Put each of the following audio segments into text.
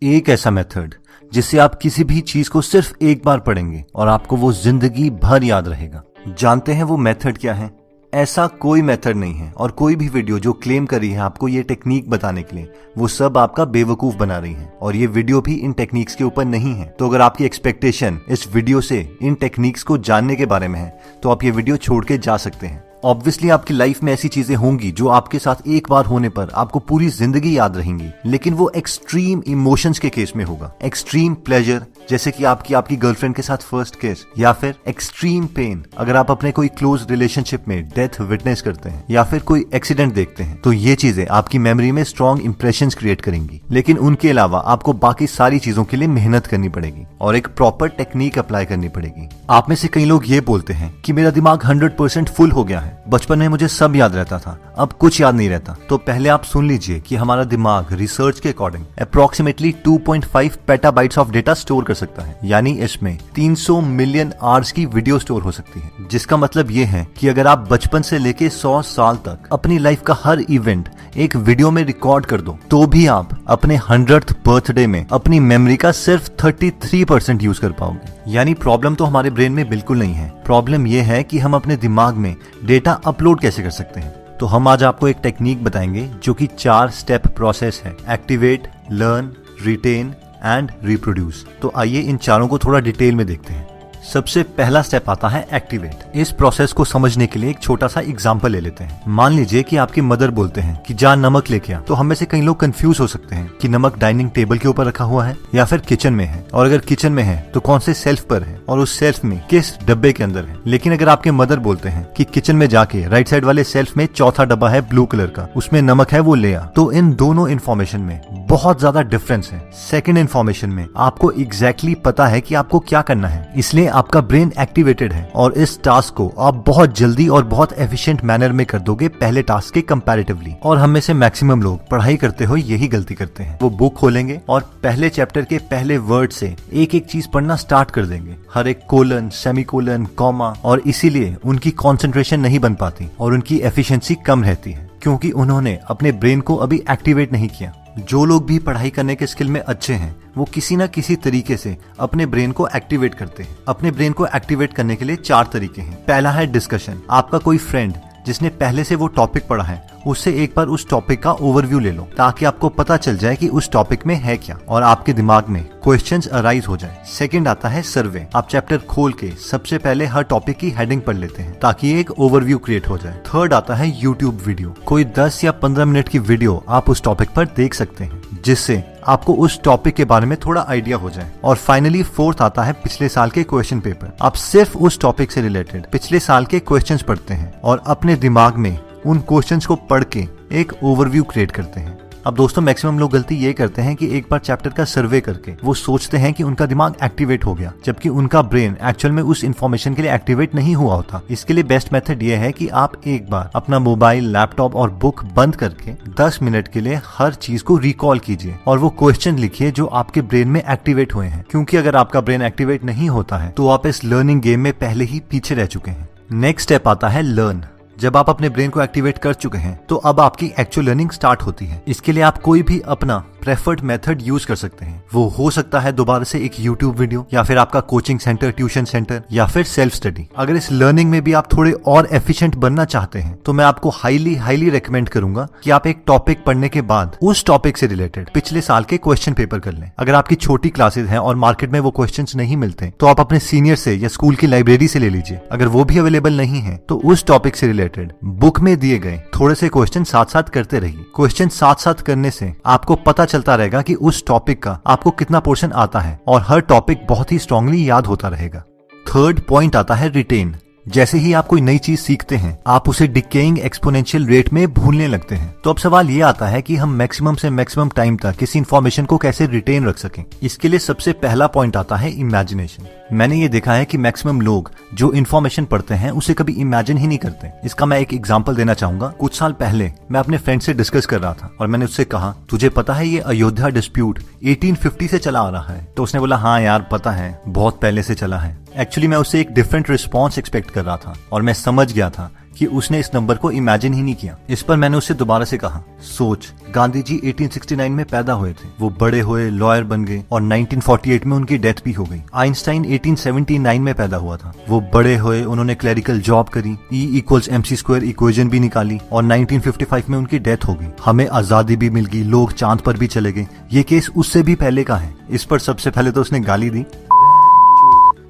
एक ऐसा मेथड जिससे आप किसी भी चीज को सिर्फ एक बार पढ़ेंगे और आपको वो जिंदगी भर याद रहेगा। जानते हैं वो मेथड क्या है? ऐसा कोई मेथड नहीं है और कोई भी वीडियो जो क्लेम करी है आपको ये टेक्निक बताने के लिए, वो सब आपका बेवकूफ बना रही है और ये वीडियो भी इन टेक्निक्स के ऊपर नहीं है। तो अगर आपकी एक्सपेक्टेशन इस वीडियो से इन टेक्निक्स को जानने के बारे में है तो आप ये वीडियो छोड़ के जा सकते हैं। ऑब्वियसली आपकी लाइफ में ऐसी चीजें होंगी जो आपके साथ एक बार होने पर आपको पूरी जिंदगी याद रहेंगी, लेकिन वो एक्सट्रीम इमोशंस के केस में होगा। एक्सट्रीम प्लेजर जैसे कि आपकी गर्लफ्रेंड के साथ फर्स्ट किस, या फिर एक्सट्रीम पेन अगर आप अपने कोई क्लोज रिलेशनशिप में डेथ विटनेस करते हैं या फिर कोई एक्सीडेंट देखते हैं, तो ये चीजें आपकी मेमोरी में स्ट्रॉन्ग इंप्रेशंस क्रिएट करेंगी। लेकिन उनके अलावा आपको बाकी सारी चीजों के लिए मेहनत करनी पड़ेगी और एक प्रॉपर टेक्निक अप्लाई करनी पड़ेगी। आप में से कई लोग ये बोलते हैं कि मेरा दिमाग 100% फुल हो गया है, बचपन में मुझे सब याद रहता था, अब कुछ याद नहीं रहता। तो पहले आप सुन लीजिए कि हमारा दिमाग रिसर्च के according approximately 2.5 petabytes of data store कर सकता है, यानी इसमें 300 मिलियन आवर्स की वीडियो स्टोर हो सकती है। जिसका मतलब ये है कि अगर आप बचपन से लेके 100 साल तक अपनी लाइफ का हर इवेंट एक वीडियो में रिकॉर्ड कर दो, तो भी आप अपने 100th बर्थडे में अपनी मेमोरी का सिर्फ 33% यूज कर पाओगे। यानी प्रॉब्लम तो हमारे ब्रेन में बिल्कुल नहीं है, प्रॉब्लम यह है कि हम अपने दिमाग में डेटा अपलोड कैसे कर सकते हैं। तो हम आज आपको एक टेक्निक बताएंगे जो कि 4 स्टेप प्रोसेस है: activate, learn, retain and reproduce. तो आइए इन चारों को थोड़ा डिटेल में देखते हैं। सबसे पहला स्टेप आता है एक्टिवेट। इस प्रोसेस को समझने के लिए एक छोटा सा एग्जांपल ले लेते हैं। मान लीजिए कि आपकी मदर बोलते हैं कि जा नमक लेके आ, तो हम में से कई लोग कंफ्यूज हो सकते हैं कि नमक डाइनिंग टेबल के ऊपर रखा हुआ है या फिर किचन में है, और अगर किचन में है तो कौन से सेल्फ पर है और उस सेल्फ में किस डब्बे के अंदर है। लेकिन अगर आपके मदर बोलते हैं कि किचन में जाके राइट साइड वाले सेल्फ में चौथा डब्बा है ब्लू कलर का, उसमें नमक है, वो ले आ, तो इन दोनों इन्फॉर्मेशन में बहुत ज्यादा डिफरेंस है। सेकेंड इन्फॉर्मेशन में आपको एग्जैक्टली पता है कि आपको क्या करना है, इसलिए आपका ब्रेन एक्टिवेटेड है और इस टास्क को आप बहुत जल्दी और बहुत एफिशिएंट मैनर में कर दोगे पहले टास्क के कंपैरेटिवली। और हम में से मैक्सिमम लोग पढ़ाई करते हुए यही गलती करते हैं। वो बुक खोलेंगे और पहले चैप्टर के पहले वर्ड से एक एक चीज पढ़ना स्टार्ट कर देंगे, हर एक कोलन, सेमीकोलन, कॉमा, और इसीलिए उनकी कॉन्सेंट्रेशन नहीं बन पाती और उनकी एफिशिएंसी कम रहती है, क्योंकि उन्होंने अपने ब्रेन को अभी एक्टिवेट नहीं किया। जो लोग भी पढ़ाई करने के स्किल में अच्छे हैं वो किसी ना किसी तरीके से अपने ब्रेन को एक्टिवेट करते हैं। अपने ब्रेन को एक्टिवेट करने के लिए 4 तरीके हैं। पहला है डिस्कशन। आपका कोई फ्रेंड जिसने पहले से वो टॉपिक पढ़ा है, उससे एक बार उस टॉपिक का ओवरव्यू ले लो ताकि आपको पता चल जाए कि उस टॉपिक में है क्या और आपके दिमाग में क्वेश्चंस अराइज हो जाए। सेकंड आता है सर्वे। आप चैप्टर खोल के सबसे पहले हर टॉपिक की हेडिंग पढ़ लेते हैं ताकि एक ओवरव्यू क्रिएट हो जाए। थर्ड आता है यूट्यूब वीडियो। कोई 10 या 15 मिनट की वीडियो आप उस टॉपिक पर देख सकते हैं जिससे आपको उस टॉपिक के बारे में थोड़ा आइडिया हो जाए। और फाइनली फोर्थ आता है पिछले साल के क्वेश्चन पेपर। आप सिर्फ उस टॉपिक से रिलेटेड पिछले साल के क्वेश्चंस पढ़ते हैं और अपने दिमाग में उन क्वेश्चंस को पढ़ के एक ओवरव्यू क्रिएट करते हैं। अब दोस्तों मैक्सिमम लोग गलती ये करते हैं कि एक बार चैप्टर का सर्वे करके वो सोचते हैं कि उनका दिमाग एक्टिवेट हो गया, जबकि उनका ब्रेन एक्चुअल में उस इन्फॉर्मेशन के लिए एक्टिवेट नहीं हुआ होता। इसके लिए बेस्ट मेथड ये है कि आप एक बार अपना मोबाइल, लैपटॉप और बुक बंद करके 10 मिनट के लिए हर चीज को रिकॉल कीजिए और वो क्वेश्चन लिखिए जो आपके ब्रेन में एक्टिवेट हुए हैं, क्योंकि अगर आपका ब्रेन एक्टिवेट नहीं होता है तो आप इस लर्निंग गेम में पहले ही पीछे रह चुके हैं। नेक्स्ट स्टेप आता है लर्न। जब आप अपने ब्रेन को एक्टिवेट कर चुके हैं तो अब आपकी एक्चुअल लर्निंग स्टार्ट होती है। इसके लिए आप कोई भी अपना प्रेफर्ड मेथड यूज कर सकते हैं। वो हो सकता है दोबारा से एक यूट्यूब वीडियो, या फिर आपका कोचिंग सेंटर, ट्यूशन सेंटर, या फिर सेल्फ स्टडी। अगर इस लर्निंग में भी आप थोड़े और एफिशिएंट बनना चाहते हैं तो मैं आपको हाईली रेकमेंड करूंगा कि आप एक टॉपिक पढ़ने के बाद उस टॉपिक से रिलेटेड पिछले साल के क्वेश्चन पेपर कर लें। अगर आपकी छोटी क्लासेस हैं और मार्केट में वो क्वेश्चंस नहीं मिलते तो आप अपने सीनियर से या स्कूल की लाइब्रेरी से ले लीजिए। अगर वो भी अवेलेबल नहीं है तो उस टॉपिक से रिलेटेड बुक में दिए गए थोड़े से क्वेश्चन साथ साथ करते रहिए। क्वेश्चन साथ साथ करने से आपको पता चलता रहेगा कि उस टॉपिक का आपको कितना पोर्शन आता है और हर टॉपिक बहुत ही स्ट्रांगली याद होता रहेगा। थर्ड पॉइंट आता है रिटेन। जैसे ही आप कोई नई चीज सीखते हैं आप उसे डिकेइंग एक्सपोनेंशियल रेट में भूलने लगते हैं। तो अब सवाल ये आता है कि हम मैक्सिमम से मैक्सिमम टाइम तक किसी इन्फॉर्मेशन को कैसे रिटेन रख सकें। इसके लिए सबसे पहला पॉइंट आता है इमेजिनेशन। मैंने ये देखा है कि मैक्सिमम लोग जो इन्फॉर्मेशन पढ़ते हैं उसे कभी इमेजिन ही नहीं करते। इसका मैं एक एग्जांपल देना चाहूंगा। कुछ साल पहले मैं अपने फ्रेंड से डिस्कस कर रहा था और मैंने उससे कहा, तुझे पता है ये अयोध्या डिस्प्यूट 1850 से चला आ रहा है? तो उसने बोला, हाँ यार पता है, बहुत पहले से चला है। एक्चुअली मैं उससे एक डिफरेंट रिस्पॉन्स एक्सपेक्ट कर रहा था और मैं समझ गया था कि उसने इस नंबर को इमेजिन ही नहीं किया। इस पर मैंने उससे दोबारा से कहा, सोच, गांधी जी 1869 में पैदा हुए थे, वो बड़े हुए, लॉयर बन गए और 1948 में उनकी डेथ भी हो गई। आइंस्टाइन 1879 में पैदा हुआ था, वो बड़े हुए, उन्होंने क्लरिकल जॉब करी, E=mc² इक्वेशन भी निकाली और 1955 में उनकी डेथ हो गई। हमें आजादी भी मिल गई, लोग चांद पर भी चले गए। ये केस उससे भी पहले का है। इस पर सबसे पहले तो उसने गाली दी,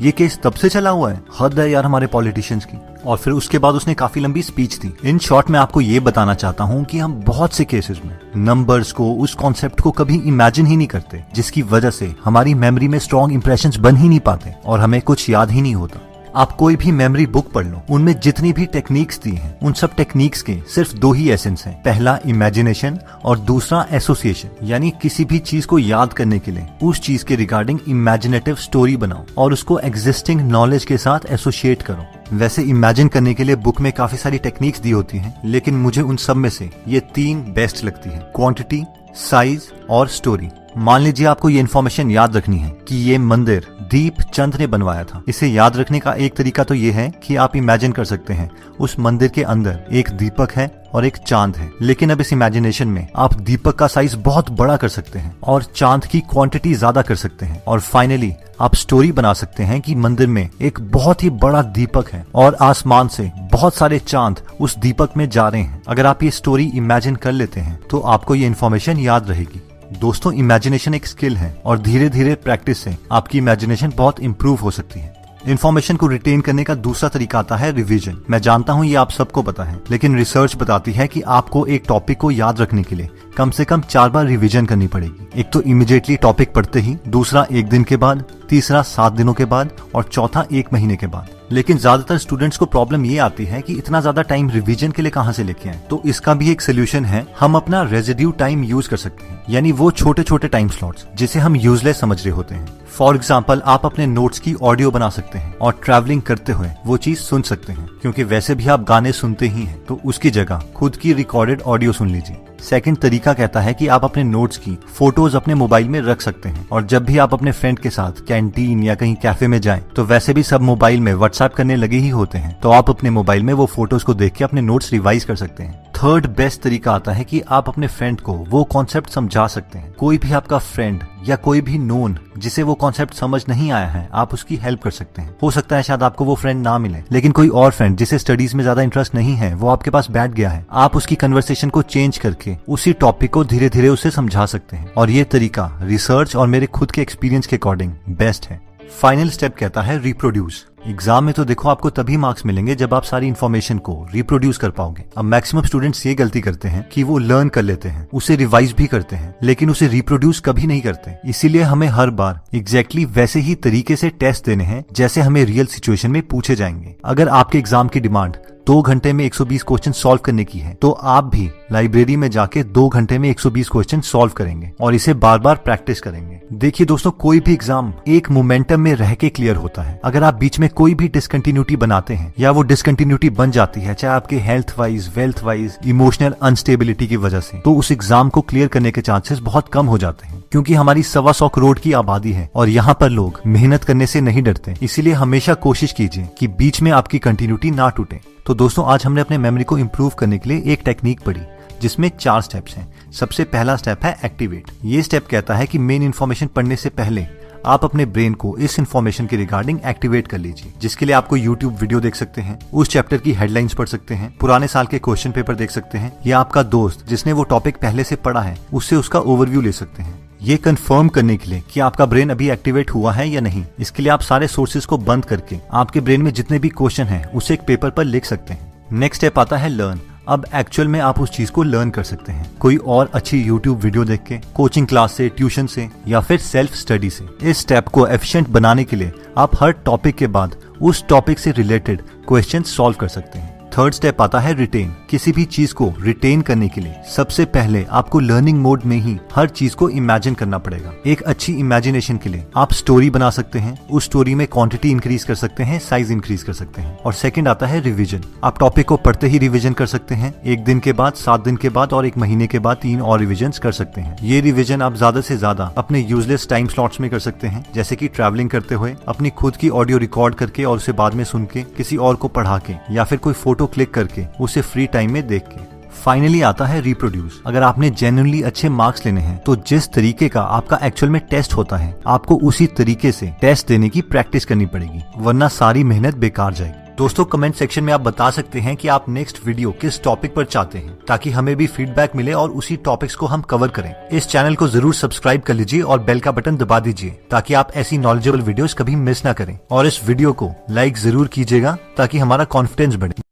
ये केस तब से चला हुआ है, हद है यार हमारे पॉलिटिशियंस की। और फिर उसके बाद उसने काफी लंबी स्पीच दी। इन शॉर्ट मैं आपको ये बताना चाहता हूँ कि हम बहुत से केसेस में नंबर्स को, उस कॉन्सेप्ट को कभी इमेजिन ही नहीं करते, जिसकी वजह से हमारी मेमोरी में स्ट्रॉन्ग इंप्रेशंस बन ही नहीं पाते और हमें कुछ याद ही नहीं होता। आप कोई भी मेमोरी बुक पढ़ लो, उनमें जितनी भी टेक्निक्स दी हैं, उन सब टेक्निक्स के सिर्फ दो ही एसेंस हैं। पहला इमेजिनेशन और दूसरा एसोसिएशन, यानी किसी भी चीज को याद करने के लिए उस चीज के रिगार्डिंग इमेजिनेटिव स्टोरी बनाओ और उसको एग्जिस्टिंग नॉलेज के साथ एसोसिएट करो। वैसे इमेजिन करने के लिए बुक में काफी सारी टेक्निक्स दी होती हैं, लेकिन मुझे उन सब में से ये तीन बेस्ट लगती है, क्वांटिटी, साइज और स्टोरी। मान लीजिए आपको ये इन्फॉर्मेशन याद रखनी है कि ये मंदिर दीपचंद ने बनवाया था। इसे याद रखने का एक तरीका तो ये है कि आप इमेजिन कर सकते हैं उस मंदिर के अंदर एक दीपक है और एक चांद है, लेकिन अब इस इमेजिनेशन में आप दीपक का साइज बहुत बड़ा कर सकते हैं और चांद की क्वांटिटी ज्यादा कर सकते हैं। और फाइनली आप स्टोरी बना सकते हैं कि मंदिर में एक बहुत ही बड़ा दीपक है और आसमान से बहुत सारे चांद उस दीपक में जा रहे हैं। अगर आप ये स्टोरी इमेजिन कर लेते हैं तो आपको ये इन्फॉर्मेशन याद रहेगी। दोस्तों, इमेजिनेशन एक स्किल है और धीरे धीरे प्रैक्टिस से आपकी इमेजिनेशन बहुत इंप्रूव हो सकती है। इन्फॉर्मेशन को रिटेन करने का दूसरा तरीका आता है रिवीजन। मैं जानता हूँ ये आप सबको पता है, लेकिन रिसर्च बताती है कि आपको एक टॉपिक को याद रखने के लिए कम से कम 4 बार रिवीजन करनी पड़ेगी। एक तो इमीडिएटली टॉपिक पढ़ते ही, दूसरा 1 दिन के बाद, तीसरा 7 दिनों के बाद और चौथा 1 महीने के बाद। लेकिन ज्यादातर स्टूडेंट्स को प्रॉब्लम ये आती है कि इतना ज्यादा टाइम रिवीजन के लिए कहाँ से लेके आए। तो इसका भी एक सोल्यूशन है, हम अपना रेजिड्यू टाइम यूज कर सकते हैं, यानी वो छोटे छोटे टाइम स्लॉट्स जिसे हम यूजलेस समझ रहे होते हैं। फॉर एग्जाम्पल, आप अपने नोट्स की ऑडियो बना सकते हैं और ट्रैवलिंग करते हुए वो चीज सुन सकते हैं, क्योंकि वैसे भी आप गाने सुनते ही हैं, तो उसकी जगह खुद की रिकॉर्डेड ऑडियो सुन लीजिए। सेकंड तरीका कहता है कि आप अपने नोट्स की फोटोज अपने मोबाइल में रख सकते हैं और जब भी आप अपने फ्रेंड के साथ कैंटीन या कहीं कैफे में जाएं, तो वैसे भी सब मोबाइल में व्हाट्सएप करने लगे ही होते हैं, तो आप अपने मोबाइल में वो फोटोज को देख के अपने नोट्स रिवाइज कर सकते हैं। थर्ड बेस्ट तरीका आता है कि आप अपने फ्रेंड को वो कॉन्सेप्ट समझा सकते हैं। कोई भी आपका फ्रेंड या कोई भी नोन जिसे वो कॉन्सेप्ट समझ नहीं आया है, आप उसकी हेल्प कर सकते हैं। हो सकता है शायद आपको वो फ्रेंड ना मिले, लेकिन कोई और फ्रेंड जिसे स्टडीज में ज्यादा इंटरेस्ट नहीं है, वो आपके पास बैठ गया है, आप उसकी कन्वर्सेशन को चेंज करके उसी टॉपिक को धीरे धीरे उसे समझा सकते हैं। और ये तरीका रिसर्च और मेरे खुद के एक्सपीरियंस के अकॉर्डिंग बेस्ट है। फाइनल स्टेप कहता है रिप्रोड्यूस। एग्जाम में तो देखो आपको तभी मार्क्स मिलेंगे जब आप सारी इन्फॉर्मेशन को रिप्रोड्यूस कर पाओगे। अब मैक्सिमम स्टूडेंट्स ये गलती करते हैं कि वो लर्न कर लेते हैं, उसे रिवाइज भी करते हैं, लेकिन उसे रिप्रोड्यूस कभी नहीं करते। इसीलिए हमें हर बार एग्जैक्टली वैसे ही तरीके से टेस्ट देने हैं जैसे हमें रियल सिचुएशन में पूछे जाएंगे। अगर आपके एग्जाम की डिमांड 2 घंटे में 120 क्वेश्चन सॉल्व करने की है, तो आप भी लाइब्रेरी में जाके 2 घंटे में 120 क्वेश्चन सॉल्व करेंगे और इसे बार बार प्रैक्टिस करेंगे। देखिए दोस्तों, कोई भी एग्जाम एक मोमेंटम में रह के क्लियर होता है। अगर आप बीच में कोई भी डिसकंटिन्यूटी बनाते हैं या वो डिसकंटिन्यूटी बन जाती है, चाहे आपके health wise, wealth wise, emotional unstability की वजह से, तो उस एग्जाम को क्लियर करने के चांसेस बहुत कम हो जाते हैं। क्योंकि हमारी 125 करोड़ की आबादी है और यहाँ पर लोग मेहनत करने से नहीं डरते। इसीलिए हमेशा कोशिश कीजिए कि बीच में आपकी कंटिन्यूटी ना टूटे। तो दोस्तों, आज हमने अपने मेमोरी को इम्प्रूव करने के लिए एक टेक्निक पढ़ी जिसमें 4 स्टेप्स हैं। सबसे पहला स्टेप है एक्टिवेट। ये स्टेप कहता है कि मेन इन्फॉर्मेशन पढ़ने से पहले आप अपने ब्रेन को इस इन्फॉर्मेशन के रिगार्डिंग एक्टिवेट कर लीजिए, जिसके लिए आपको यूट्यूब वीडियो देख सकते हैं, उस चैप्टर की हेडलाइंस पढ़ सकते हैं, पुराने साल के क्वेश्चन पेपर देख सकते हैं, या आपका दोस्त जिसने वो टॉपिक पहले से पढ़ा है उससे उसका ओवरव्यू ले सकते हैं। ये कंफर्म करने के लिए कि आपका ब्रेन अभी एक्टिवेट हुआ है या नहीं, इसके लिए आप सारे सोर्सेज को बंद करके आपके ब्रेन में जितने भी क्वेश्चन हैं उसे एक पेपर पर लिख सकते हैं। नेक्स्ट स्टेप आता है लर्न। अब एक्चुअल में आप उस चीज को लर्न कर सकते हैं, कोई और अच्छी यूट्यूब वीडियो देख के, कोचिंग क्लास से, ट्यूशन से, या फिर सेल्फ स्टडी से। इस स्टेप को एफिशिएंट बनाने के लिए आप हर टॉपिक के बाद उस टॉपिक से रिलेटेड क्वेश्चन सॉल्व कर सकते हैं। थर्ड स्टेप आता है रिटेन। किसी भी चीज को रिटेन करने के लिए सबसे पहले आपको लर्निंग मोड में ही हर चीज को इमेजिन करना पड़ेगा। एक अच्छी इमेजिनेशन के लिए आप स्टोरी बना सकते हैं, उस स्टोरी में क्वांटिटी इंक्रीज कर सकते हैं, साइज इंक्रीज कर सकते हैं। और सेकंड आता है रिवीजन। आप टॉपिक को पढ़ते ही रिवीजन कर सकते हैं, 1 दिन के बाद, 7 दिन के बाद और 1 महीने के बाद 3 और रिवीजन कर सकते हैं। ये रिवीजन आप ज्यादा से ज्यादा अपने यूजलेस टाइम स्लॉट्स में कर सकते हैं, जैसे कि ट्रैवलिंग करते हुए, अपनी खुद की ऑडियो रिकॉर्ड करके और उसे बाद में सुन के, किसी और को पढ़ा के, या फिर कोई फोटो क्लिक करके उसे फ्री टाइम में देख के। फाइनली आता है रिप्रोड्यूस। अगर आपने जेन्युइनली अच्छे मार्क्स लेने हैं तो जिस तरीके का आपका एक्चुअल में टेस्ट होता है, आपको उसी तरीके से टेस्ट देने की प्रैक्टिस करनी पड़ेगी, वरना सारी मेहनत बेकार जाएगी। दोस्तों, कमेंट सेक्शन में आप बता सकते हैं कि आप नेक्स्ट वीडियो किस टॉपिक पर चाहते हैं, ताकि हमें भी फीडबैक मिले और उसी टॉपिक्स को हम कवर करें। इस चैनल को जरूर सब्सक्राइब कर लीजिए और बेल का बटन दबा दीजिए, ताकि आप ऐसी नॉलेजेबल वीडियोस कभी मिस ना करें। और इस वीडियो को लाइक जरूर कीजिएगा, ताकि हमारा कॉन्फिडेंस बढ़े।